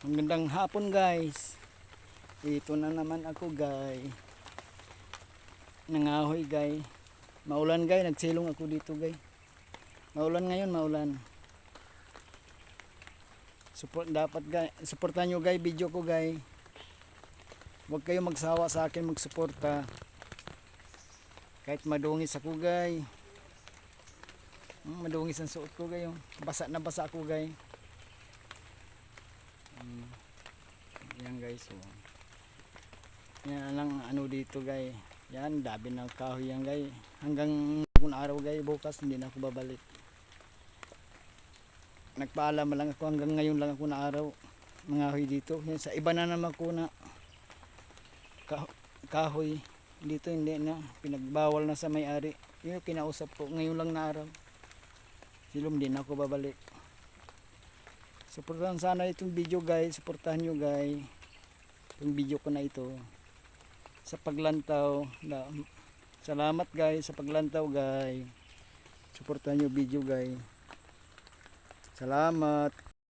Magandang hapon guys. Ito na naman ako guys. Nangahoy guys. Maulan guys, nagsilong ako dito guys. Maulan ngayon, maulan. Dapat guys, suportahan nyo guys video ko guys. Huwag kayo magsawa sa akin magsuporta. Kahit madungis ako guys. Madungis ang suot ko guys. Basa na basa ako guys. Yan guys, so yan lang ano dito guys. Yan, dabi ng kahoy yan guys. Hanggang kung araw guys, bukas hindi na ako babalik. Nagpaalam lang ako, hanggang ngayon lang ako na araw mangahoy dito. Yan, sa iba na naman ko na kahoy dito, hindi na, pinagbawal na sa may-ari. Yung kinausap ko ngayon lang na araw, silom din ako babalik. Suportahan sana itong video guys, suportahan nyo guys itong video ko na ito sa paglantaw. Salamat guys sa paglantaw guys, suportahan nyo video guys, salamat.